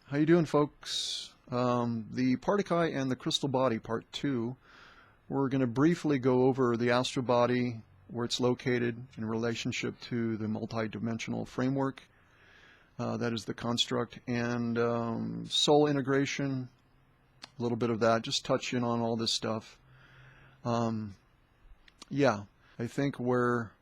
How you doing, folks? The Partiki and the Crystal Body, Part 2. We're going to briefly go over the astral body, where it's located in relationship to the multidimensional framework. That is the construct. And soul integration, a little bit of that. Just touch in on all this stuff. Yeah, I think where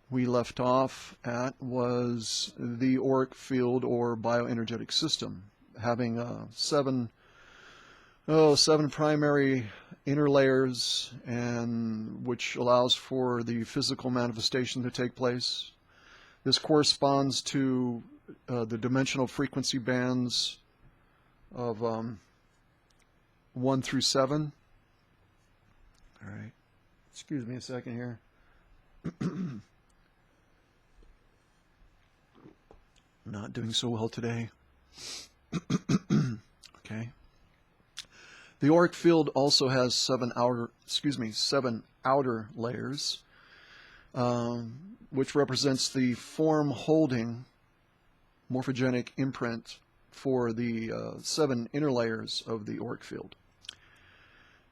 we left off at was the auric field or bioenergetic system, having seven primary inner layers, and which allows for the physical manifestation to take place. This corresponds to the dimensional frequency bands of 1 through 7. All right, excuse me a second here. Not doing so well today. Okay. The auric field also has seven outer layers, which represents the form-holding morphogenic imprint for the 7 inner layers of the auric field.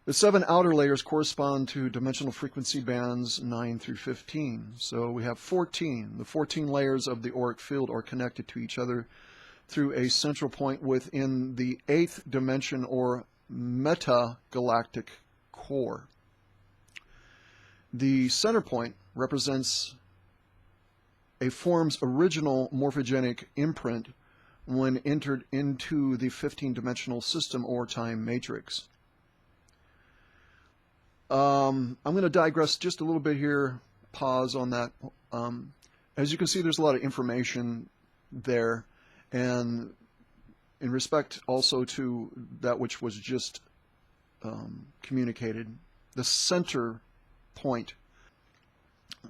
The 7 outer layers correspond to dimensional frequency bands 9 through 15. So we have 14. The 14 layers of the auric field are connected to each other through a central point within the 8th dimension or metagalactic core. The center point represents a form's original morphogenic imprint when entered into the 15-dimensional system or time matrix. I'm going to digress just a little bit here, pause on that. As you can see, there's a lot of information there, and in respect also to that which was just communicated, the center point,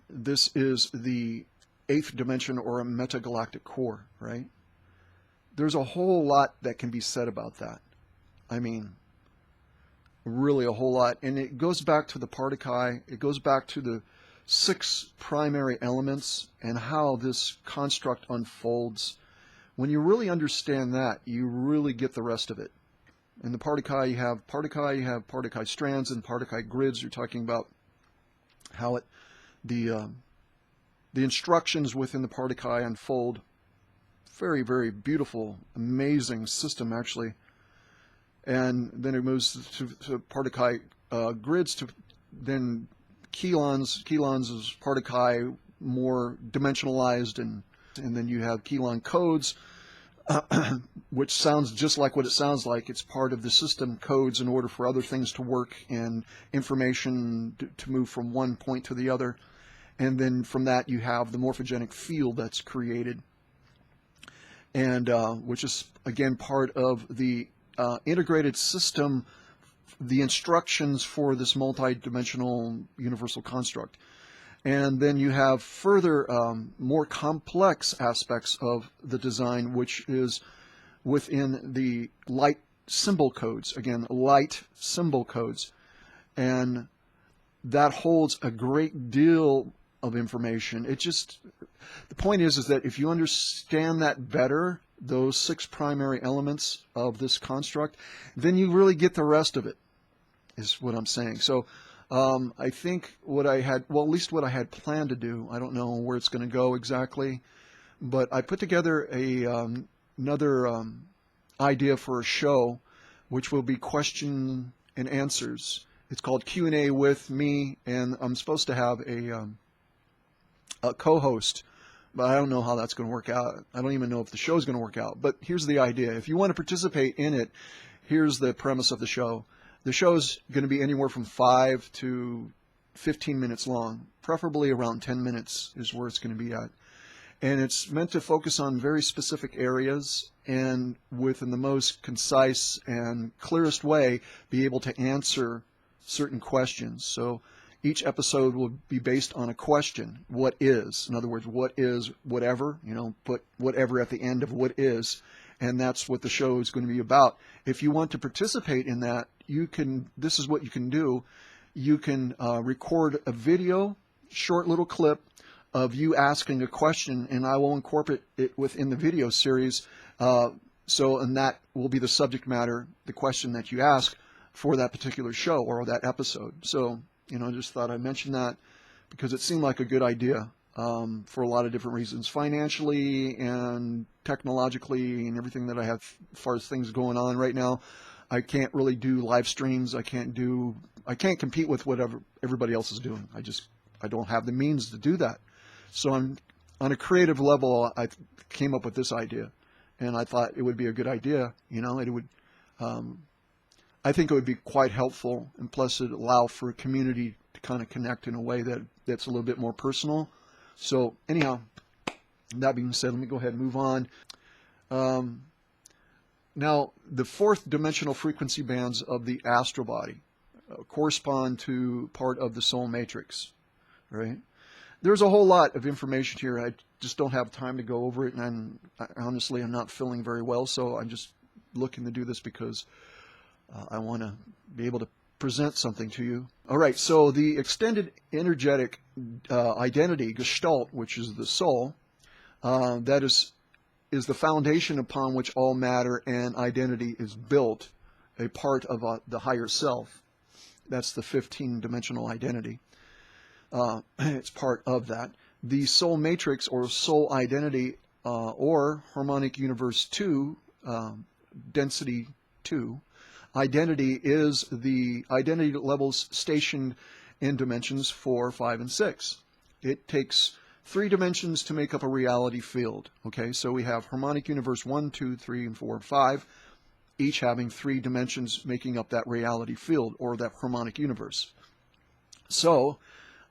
this is the 8th dimension or a metagalactic core, right? There's a whole lot that can be said about that. I mean, really a whole lot, and it goes back to the Partiki. It goes back to the 6 primary elements and how this construct unfolds. When you really understand that, you really get the rest of it. In the Partiki, you have Partiki strands and Partiki grids. You're talking about how the instructions within the Partiki unfold. Very, very beautiful, amazing system, actually. And then it moves to Partiki grids, to then Chelons. Chelons is Partiki more dimensionalized, and then you have Chelon codes, which sounds just like what it sounds like. It's part of the system codes in order for other things to work and information to move from one point to the other. And then from that you have the morphogenic field that's created, and which is again part of the integrated system, the instructions for this multi-dimensional universal construct. And then you have further more complex aspects of the design, which is within the light symbol codes. Again, light symbol codes. And that holds a great deal of information. The point is that if you understand that better, those 6 primary elements of this construct, then you really get the rest of it, is what I'm saying. So I think what I had, well, at least what I had planned to do, I don't know where it's going to go exactly, but I put together another idea for a show, which will be question and answers. It's called Q&A with me, and I'm supposed to have a co-host, but I don't know how that's going to work out. I don't even know if the show is going to work out. But here's the idea. If you want to participate in it, here's the premise of the show. The show is going to be anywhere from 5 to 15 minutes long, preferably around 10 minutes is where it's going to be at. And it's meant to focus on very specific areas and within the most concise and clearest way be able to answer certain questions. So each episode will be based on a question. What is? In other words, what is whatever? Put whatever at the end of what is. And that's what the show is going to be about. If you want to participate in that, this is what you can do. You can record a video, short little clip of you asking a question, and I will incorporate it within the video series So, and that will be the subject matter, the question that you ask for that particular show or that episode. So, I just thought I'd mention that because it seemed like a good idea for a lot of different reasons, financially and technologically and everything that I have as far as things going on right now. I can't really do live streams. I can't compete with whatever everybody else is doing. I don't have the means to do that. So on a creative level, I came up with this idea, and I thought it would be a good idea. I think it would be quite helpful, and plus it allow for a community to kind of connect in a way that's a little bit more personal. So anyhow, that being said, let me go ahead and move on. Now, the fourth dimensional frequency bands of the astral body correspond to part of the soul matrix, right? There's a whole lot of information here. I just don't have time to go over it, and honestly, I'm not feeling very well, so I'm just looking to do this because I want to be able to present something to you. All right, so the extended energetic identity, Gestalt, which is the soul, that is the foundation upon which all matter and identity is built, a part of the higher self. That's the 15-dimensional identity. It's part of that. The soul matrix or soul identity or harmonic universe 2, density 2, identity is the identity levels stationed in dimensions 4, 5, and 6. It takes 3 dimensions to make up a reality field. Okay, so we have harmonic universe 1, 2, 3, and 4, and 5, each having 3 dimensions making up that reality field or that harmonic universe. So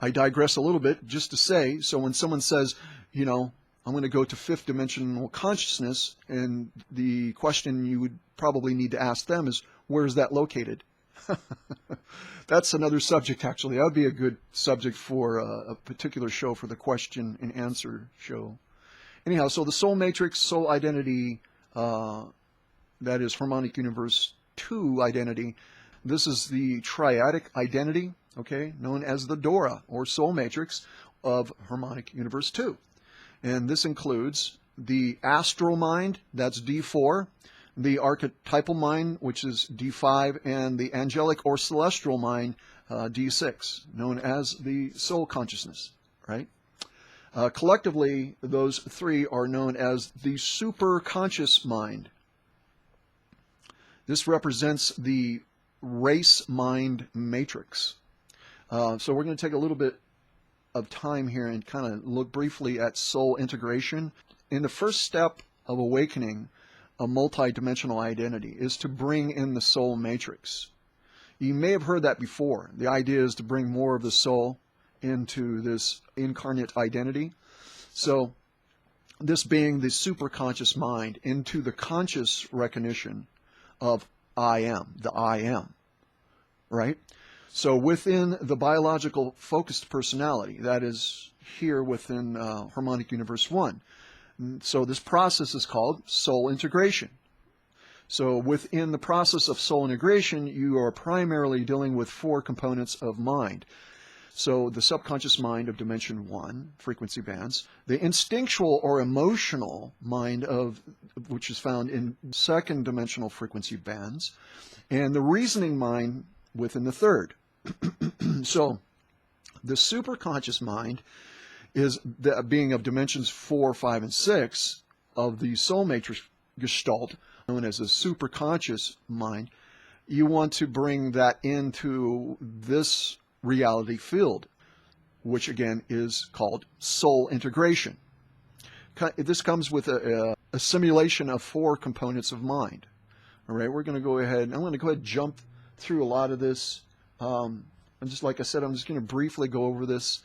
I digress a little bit just to say, so when someone says, I'm going to go to 5th dimensional consciousness, and the question you would probably need to ask them is, where is that located? That's another subject, actually. That would be a good subject for a particular show, for the question and answer show. Anyhow, so the soul matrix, soul identity, that is harmonic universe 2 identity. This is the triadic identity, okay, known as the Dora, or soul matrix, of harmonic universe 2. And this includes the astral mind, that's D4, the archetypal mind, which is D5, and the angelic or celestial mind, D6, known as the soul consciousness, right? Collectively, those 3 are known as the superconscious mind. This represents the race mind matrix. So we're going to take a little bit of time here and kind of look briefly at soul integration. In the first step of awakening a multi-dimensional identity is to bring in the soul matrix. You may have heard that before. The idea is to bring more of the soul into this incarnate identity. So this being the superconscious mind into the conscious recognition of I am, the I am, right? So within the biological focused personality, that is here within harmonic universe 1. So this process is called soul integration. So within the process of soul integration, you are primarily dealing with 4 components of mind. So the subconscious mind of dimension 1, frequency bands, the instinctual or emotional mind which is found in 2nd dimensional frequency bands, and the reasoning mind within the 3rd. So the superconscious mind is the being of dimensions 4, 5, and 6 of the soul matrix gestalt, known as the superconscious mind. You want to bring that into this reality field, which again is called soul integration. This comes with a simulation of 4 components of mind. All right, I'm going to go ahead and jump through a lot of this. And just like I said, I'm just going to briefly go over this.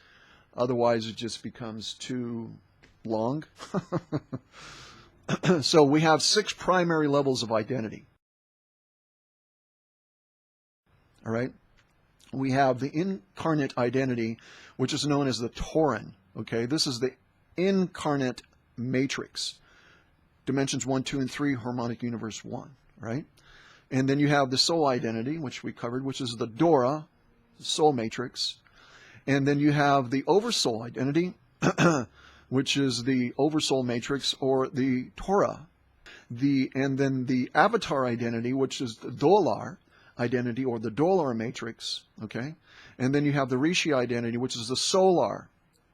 Otherwise, it just becomes too long. So we have 6 primary levels of identity. All right. We have the incarnate identity, which is known as the Tauran. Okay, this is the incarnate matrix. Dimensions 1, 2, and 3, harmonic universe 1. Right. And then you have the soul identity, which we covered, which is the Dora, soul matrix. And then you have the oversoul identity, which is the oversoul matrix, or the Torah. and then the avatar identity, which is the Dolar identity or the Dolar matrix, okay? And then you have the Rishi identity, which is the solar,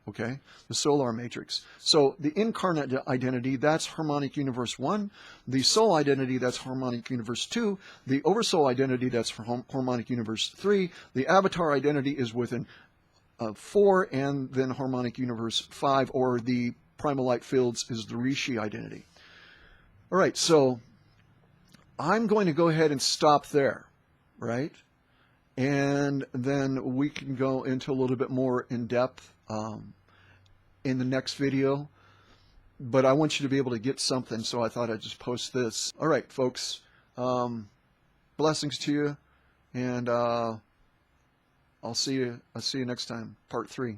okay? The solar matrix. So the incarnate identity, that's harmonic universe 1. The soul identity, that's harmonic universe 2. The oversoul identity, that's harmonic universe 3. The avatar identity is within 4, and then harmonic universe 5, or the primal light fields is the Rishi identity. All right, so I'm going to go ahead and stop there, right? And then we can go into a little bit more in depth in the next video. But I want you to be able to get something, so I thought I'd just post this. All right, folks. Blessings to you, and I'll see you next time, part 3.